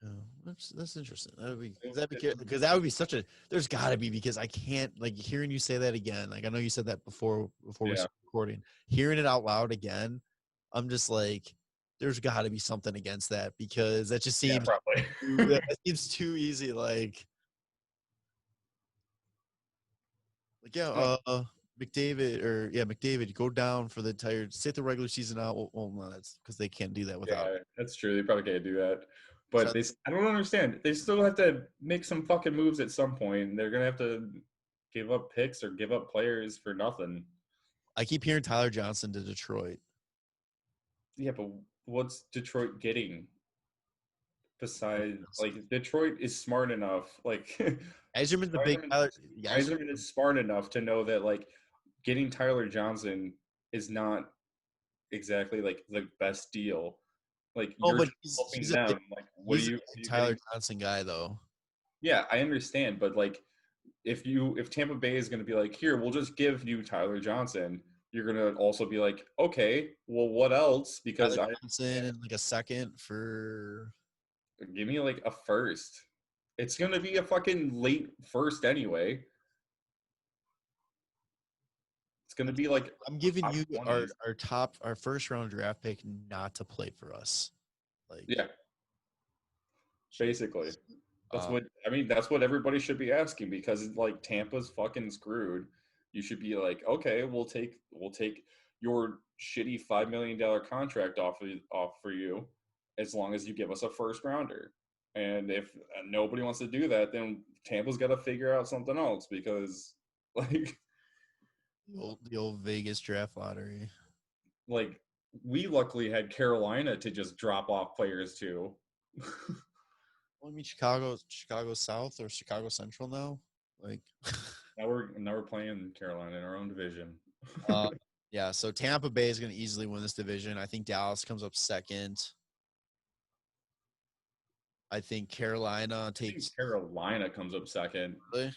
Oh, that's interesting. Because that would be such a. There's got to be because I can't like hearing you say that again. Like I know you said that before we Yeah. started recording. Hearing it out loud again, I'm just like, there's got to be something against that because that just Yeah, seems probably. that seems too easy. Like yeah, McDavid, go down for the entire sit the regular season out. Well, no, that's because they can't do that without. Yeah, that's true. They probably can't do that. So But I don't understand. They still have to make some fucking moves at some point. They're gonna have to give up picks or give up players for nothing. I keep hearing Tyler Johnson to Detroit. Yeah, but what's Detroit getting besides like Detroit is smart enough? Like Eiserman's the big Tyler. Yzerman is smart enough to know that like getting Tyler Johnson is not exactly like the best deal. Like Oh, you're but just helping he's them. Like what are he's a you big Tyler getting? Johnson guy though. Yeah, I understand, but like if Tampa Bay is going to be like, here, we'll just give you Tyler Johnson, you're going to also be like, okay, well, what else? Because Tyler Johnson and like a second for. give me like a first. It's going to be a fucking late first anyway. It's going to be like I'm giving top you 20s. our first round draft pick not to play for us. Like Yeah, basically. That's uh, what I mean. That's what everybody should be asking because like Tampa's fucking screwed. You should be like, okay, we'll take your shitty $5 million contract off for you, as long as you give us a first rounder. And if nobody wants to do that, then Tampa's got to figure out something else because like the old Vegas draft lottery. like we luckily had Carolina to just drop off players to. Well, I mean Chicago South or Chicago Central now. Like Now we're playing Carolina in our own division. uh, yeah, so Tampa Bay is going to easily win this division. I think Dallas comes up second. I think Carolina I takes. think Carolina comes up second. Really?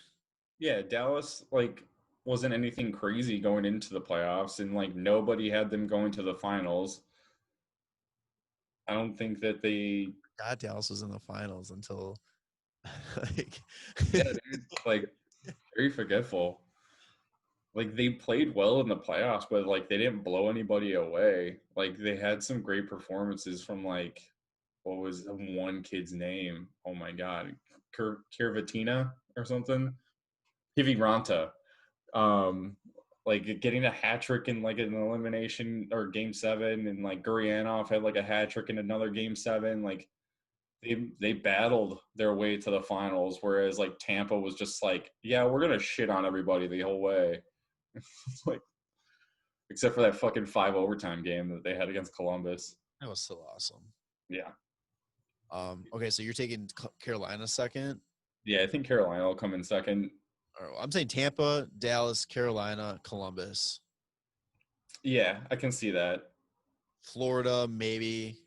Yeah, Dallas like wasn't anything crazy going into the playoffs, and like nobody had them going to the finals. I don't think that they. God, Dallas was in the finals until like Yeah, dude, like very forgetful. Like they played well in the playoffs, but like they didn't blow anybody away. Like they had some great performances from like what was the one kid's name? Oh my god, Kirvatina or something. Kiviranta. Um, like getting a hat trick in like an elimination or game 7, and like Gurianov had like a hat trick in another game 7. Like they battled their way to the finals, whereas like Tampa was just like, yeah, we're gonna shit on everybody the whole way. Like except for that fucking 5 overtime game that they had against Columbus. that was still awesome. Yeah. Okay, so you're taking Carolina second. Yeah, I think Carolina will come in second. All right, I'm saying Tampa, Dallas, Carolina, Columbus, Yeah, I can see that. Florida, maybe.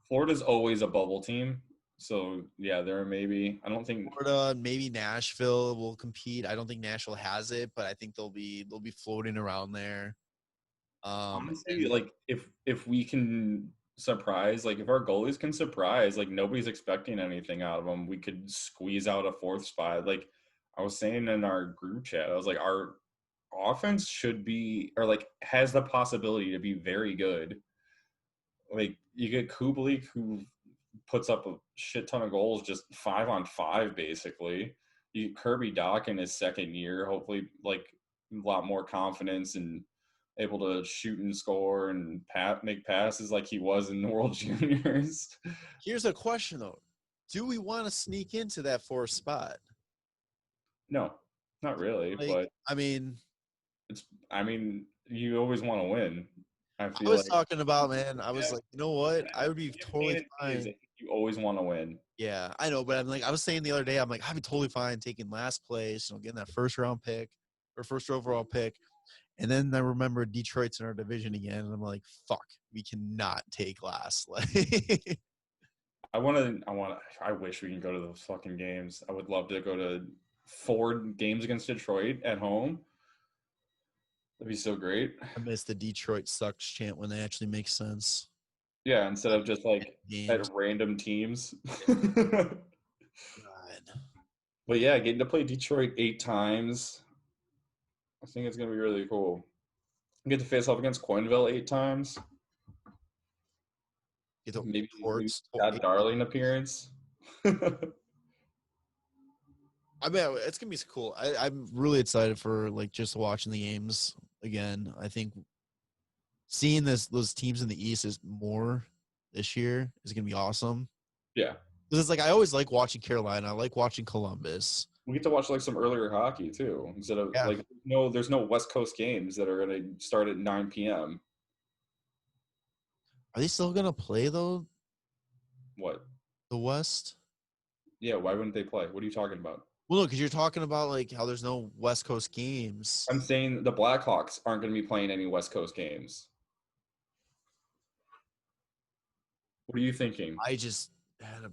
Florida's always a bubble team. So yeah, there are maybe. I don't think Florida, maybe Nashville will compete. I don't think Nashville has it, but I think they'll be floating around there. honestly, like if we can surprise, like if our goalies can surprise, like nobody's expecting anything out of them, we could squeeze out a 4th spot. Like I was saying in our group chat, I was like, our offense should be or like has the possibility to be very good. Like you get Kubalik who puts up a shit ton of goals, just 5-on-5 basically. You Kirby Doc in his second year, hopefully like a lot more confidence and able to shoot and score and make passes like he was in the World Juniors. Here's a question though: do we want to sneak into that 4th spot? No, not really. Like, But I mean, you always want to win. I I feel was like talking about, man. I was yeah, like, you know what? I would be the totally advantage is I fine. think you always want to win. Yeah, I know, but I'm like, I was saying the other day, I'm like, I'd be totally fine taking last place, getting that first round pick or first overall pick. And then I remember Detroit's in our division again, and I'm like, fuck, we cannot take last. Like, I wish we can go to those fucking games. I would love to go to 4 games against Detroit at home. That'd be so great. I miss the Detroit sucks chant when they actually make sense. Yeah, instead of just like at games. random teams. God. But yeah, getting to play Detroit 8 times, I think it's gonna be really cool. Get to face off against Coinville 8 times. Get the Maybe Torts. Scott Darling appearance. I mean, it's gonna be cool. I'm really excited for like just watching the games again. I think seeing those teams in the East is more this year is gonna be awesome. Yeah. Because it's like I always like watching Carolina. I like watching Columbus. We get to watch like some earlier hockey too. Instead of Yeah. like there's no West Coast games that are gonna start at 9 p.m. Are they still gonna play though? What? The West? Yeah, why wouldn't they play? What are you talking about? Well, no, because you're talking about like how there's no West Coast games. I'm saying the Blackhawks aren't going to be playing any West Coast games. What are you thinking? I just had a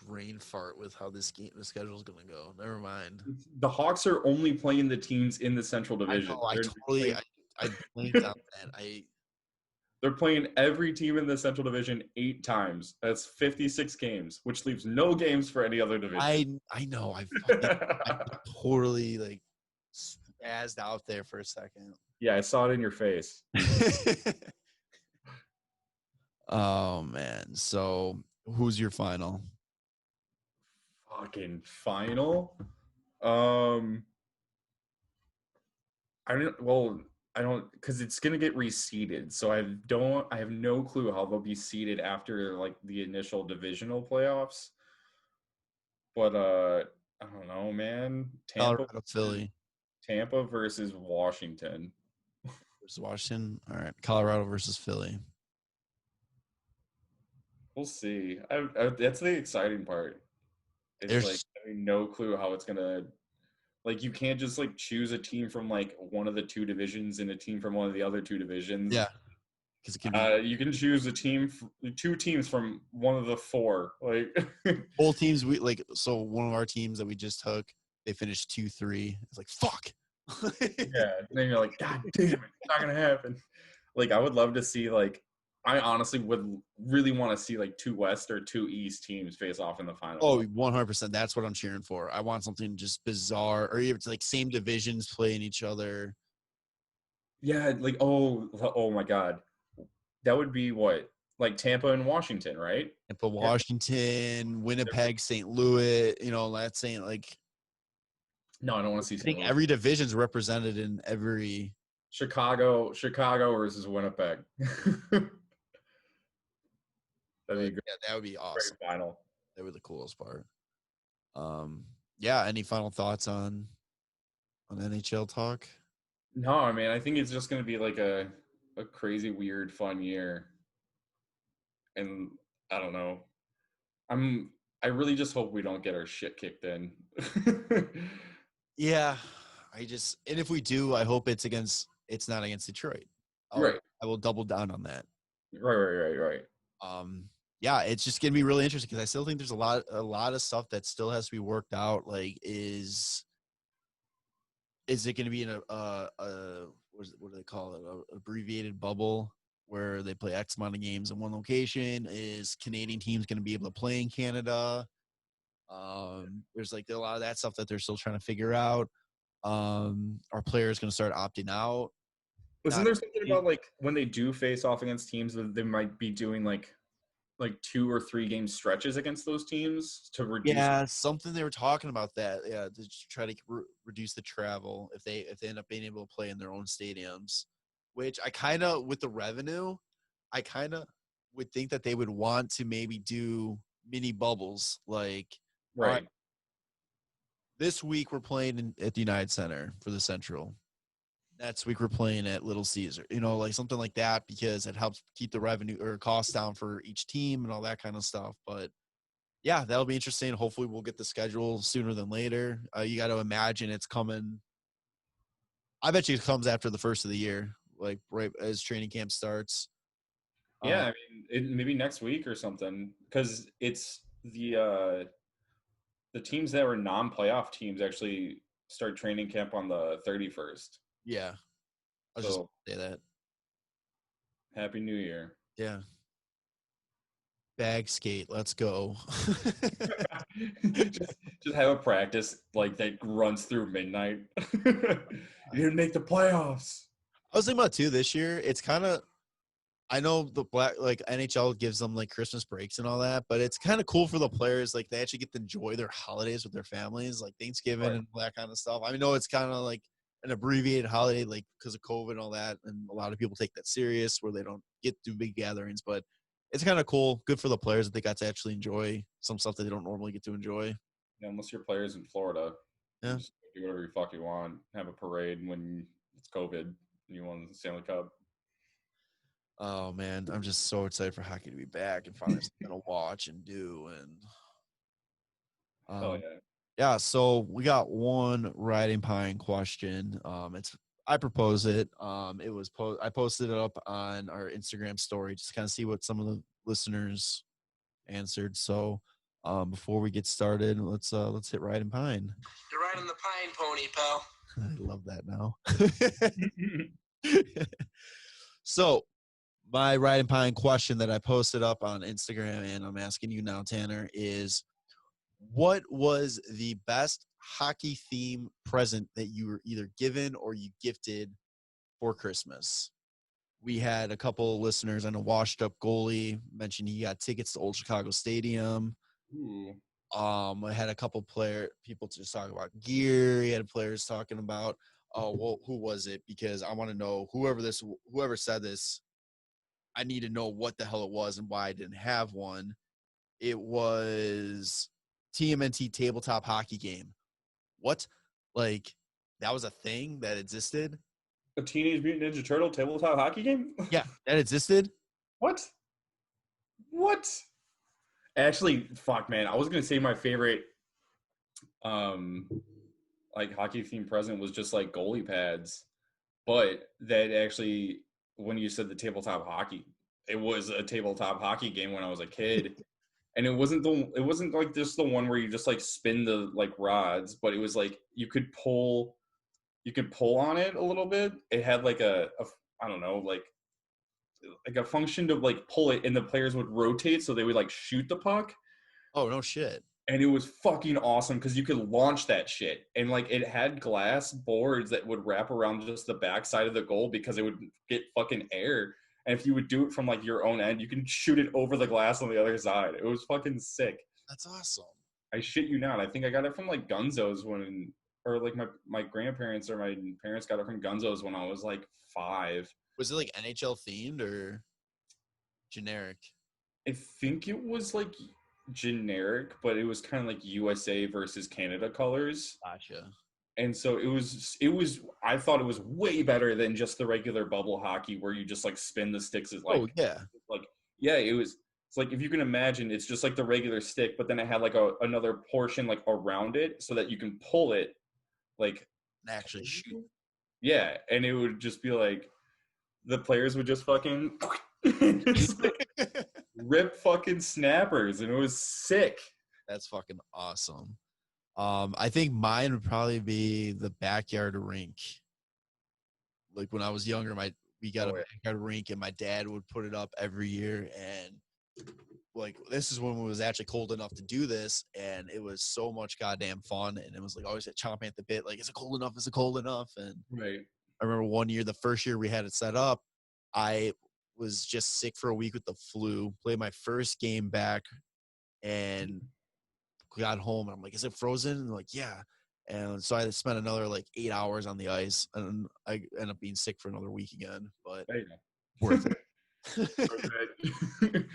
brain fart with how the schedule is gonna go. Never mind. The Hawks are only playing the teams in the Central I Division. know. Playing, I blinked on that. they're playing every team in the Central Division 8 times. That's 56 games, which leaves no games for any other division. I know. I totally like spazzed out there for a second. Yeah, I saw it in your face. Oh man. So who's your final? Fucking final. I don't because it's gonna get reseeded. So I have no clue how they'll be seeded after like the initial divisional playoffs. But I don't know, man. Colorado, Philly Tampa versus Washington. versus Washington. All right. Colorado versus Philly. We'll see. That's the exciting part. It's like having no clue how it's gonna. Like you can't just like choose a team from like one of the two divisions and a team from one of the other two divisions. Yeah, because it can be you can choose two teams from one of the four. Like both teams. We like so one of our teams that we just took, they finished 2-3. It's like fuck. yeah, and then you're like, God damn it, it's not gonna happen. Like I would love to see like I honestly would really want to see like two West or two East teams face off in the final. Oh, 100%. That's what I'm cheering for. I want something just bizarre, or even like same divisions playing each other. Yeah, like oh my God, that would be what like Tampa and Washington, right? Tampa, Washington, Winnipeg, St. Louis. That's saying like. No, I don't want to see. I think every division's represented in every. Chicago versus Winnipeg. That'd be great. Yeah, that would be awesome. Great final. That would be the coolest part. Yeah. Any final thoughts on NHL talk? No, I mean, I think it's just gonna be like a crazy, weird, fun year, and I don't know. I really just hope we don't get our shit kicked in. Yeah, and if we do, I hope it's not against Detroit. Right. I will double down on that. Right. Yeah, it's just gonna be really interesting because I still think there's a lot of stuff that still has to be worked out. Like, is it gonna be in a what do they call it? A abbreviated bubble where they play X amount of games in one location? Is Canadian teams gonna be able to play in Canada? There's like a lot of that stuff that they're still trying to figure out. Are players gonna start opting out? Wasn't there something about like when they do face off against teams that they might be doing like 2 or 3 game stretches against those teams to reduce? Yeah, something they were talking about that. Yeah, to try to reduce the travel if they end up being able to play in their own stadiums, which I kind of with the revenue, I kind of would think that they would want to maybe do mini bubbles like Right. This week we're playing at the United Center for the Central. Next week we're playing at Little Caesar, like something like that, because it helps keep the revenue or costs down for each team and all that kind of stuff. But yeah, that'll be interesting. Hopefully we'll get the schedule sooner than later. You got to imagine it's coming. I bet you it comes after the first of the year, like right as training camp starts. Yeah, I mean, maybe next week or something, because it's the teams that were non-playoff teams actually start training camp on the 31st. Yeah, I was just say that. Happy New Year. Yeah. Bag skate. Let's go. just have a practice like that runs through midnight. You didn't make the playoffs. I was thinking about too this year. It's kind of, I know the NHL gives them like Christmas breaks and all that, but it's kind of cool for the players. Like they actually get to enjoy their holidays with their families, like Thanksgiving Right. and all that kind of stuff. I know it's kind of like an abbreviated holiday, like because of COVID and all that, and a lot of people take that serious where they don't get to big gatherings. But it's kind of cool, good for the players that they got to actually enjoy some stuff that they don't normally get to enjoy. Unless your players in Florida, Yeah. you just do whatever you fuck you want. Have a parade when it's COVID and you won the Stanley Cup. Oh man, I'm just so excited for hockey to be back and finally something to watch and do. And yeah, so we got one Riding Pine question. I proposed it. I posted it up on our Instagram story just to kind of see what some of the listeners answered. So before we get started, let's hit Riding Pine. You're riding the pine pony, pal. I love that now. So my Riding Pine question that I posted up on Instagram, and I'm asking you now, Tanner, is what was the best hockey theme present that you were either given or you gifted for Christmas? We had a couple of listeners. I know Washed Up Goalie mentioned he got tickets to Old Chicago Stadium. Ooh. I had a couple people just talking about gear. He had players talking about, well, who was it? Because I want to know whoever said this, I need to know what the hell it was and why I didn't have one. It was TMNT tabletop hockey game. What? Like, that was a thing that existed? A Teenage Mutant Ninja Turtle tabletop hockey game? Yeah, that existed? What? Actually, fuck, man. I was going to say my favorite like hockey themed present was just like goalie pads. But that actually, when you said the tabletop hockey, it was a tabletop hockey game when I was a kid. And it wasn't like just the one where you just like spin the like rods, but it was like you could pull on it a little bit. It had like a I don't know, like a function to like pull it, and the players would rotate so they would like shoot the puck. Oh, no shit. And it was fucking awesome because you could launch that shit. And like it had glass boards that would wrap around just the backside of the goal because it would get fucking air. And if you would do it from like your own end, you can shoot it over the glass on the other side. It was fucking sick. That's awesome. I shit you not. I think I got it from like Gunzo's or like my grandparents or my parents got it from Gunzo's when I was like 5. Was it like NHL themed or generic? I think it was like generic, but it was kind of like USA versus Canada colors. Gotcha. And so it was I thought it was way better than just the regular bubble hockey where you just like spin the sticks. It's like, if you can imagine, it's just like the regular stick, but then it had like another portion like around it so that you can pull it like Actually shoot. Yeah, and it would just be like the players would just fucking just like rip fucking snappers, and it was sick. That's fucking awesome. I think mine would probably be the backyard rink. Like when I was younger, we got a backyard rink, and my dad would put it up every year. And like this is when it was actually cold enough to do this, and it was so much goddamn fun. And it was like always chomping at the bit, like, is it cold enough? Is it cold enough? And right. I remember one year, the first year we had it set up, I was just sick for a week with the flu. Played my first game back, and got home, and I'm like, is it frozen? And they're like, yeah. And so I spent another like 8 hours on the ice, and I ended up being sick for another week again. But worth it.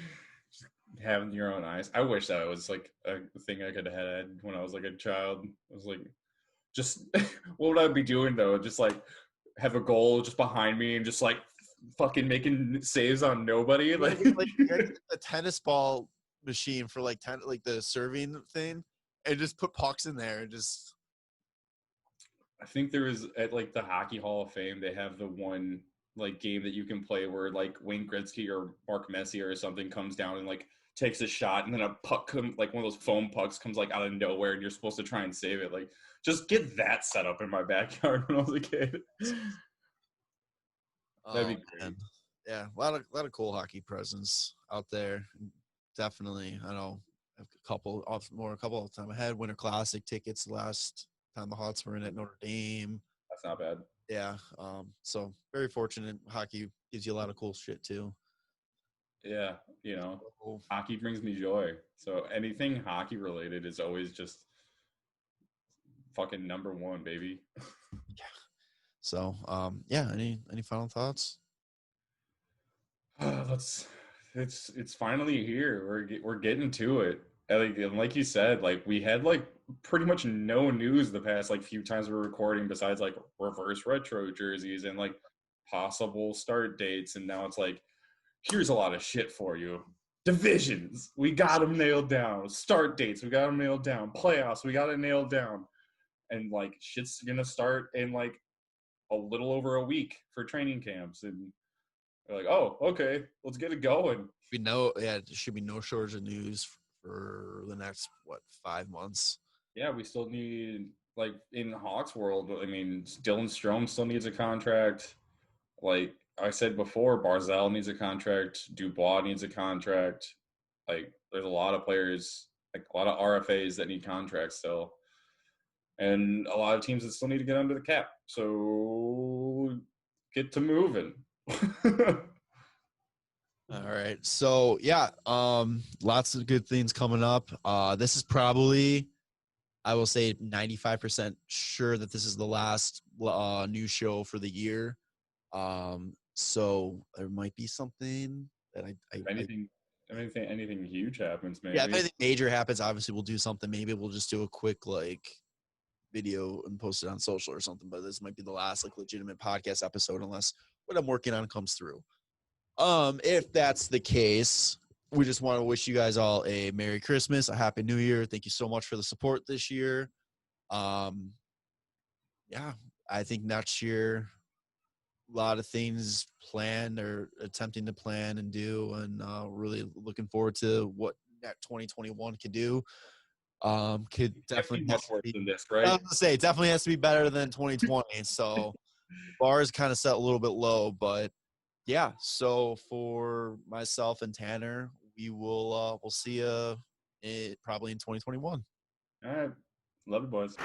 Having your own ice. I wish that was like a thing I could have had when I was like a child. I was like, just what would I be doing though? Just like have a goal just behind me and just like fucking making saves on nobody. Like a tennis ball machine for like the serving thing, and just put pucks in there and just. I think there is at like the Hockey Hall of Fame, they have the one like game that you can play where like Wayne Gretzky or Mark Messier or something comes down and like takes a shot, and then a puck like one of those foam pucks comes like out of nowhere, and you're supposed to try and save it. Like just get that set up in my backyard when I was a kid. That'd be great. Man. Yeah, a lot of cool hockey presence out there. definitely. I know a couple of time ahead. Winter Classic tickets last time the Hawks were in at Notre Dame. That's not bad. Yeah. So very fortunate. Hockey gives you a lot of cool shit too. Yeah, hockey brings me joy. So anything hockey related is always just fucking number one, baby. So, yeah. Any final thoughts? It's finally here. We're getting to it. And like you said, like we had like pretty much no news the past like few times we were recording besides like reverse retro jerseys and like possible start dates. And now it's like, here's a lot of shit for you. Divisions, we got them nailed down. Start dates, we got them nailed down. Playoffs, we got it nailed down. And like shit's gonna start in like a little over a week for training camps. And they're like, oh, okay, let's get it going. There should be no shortage of news for the next 5 months. Yeah, we still need, like in Hawks world, I mean, Dylan Strome still needs a contract. Like I said before, Barzal needs a contract. Dubois needs a contract. Like there's a lot of players, like a lot of RFAs that need contracts still. And a lot of teams that still need to get under the cap. So get to moving. All right. So yeah, lots of good things coming up. This is probably, I will say 95% sure that this is the last news show for the year. So there might be something that If anything huge happens, maybe. Yeah, if anything major happens, obviously we'll do something. Maybe we'll just do a quick like video and post it on social or something. But this might be the last like legitimate podcast episode unless what I'm working on comes through. If that's the case, we just want to wish you guys all a Merry Christmas, a Happy New Year. Thank you so much for the support this year. Yeah, I think next year, a lot of things planned or attempting to plan and do, and really looking forward to what that 2021 could do. Could definitely much worse than this, right? I was gonna say, it definitely has to be better than 2020. So bar is kind of set a little bit low, but yeah. So for myself and Tanner, we'll see you probably in 2021. All right, love you, boys.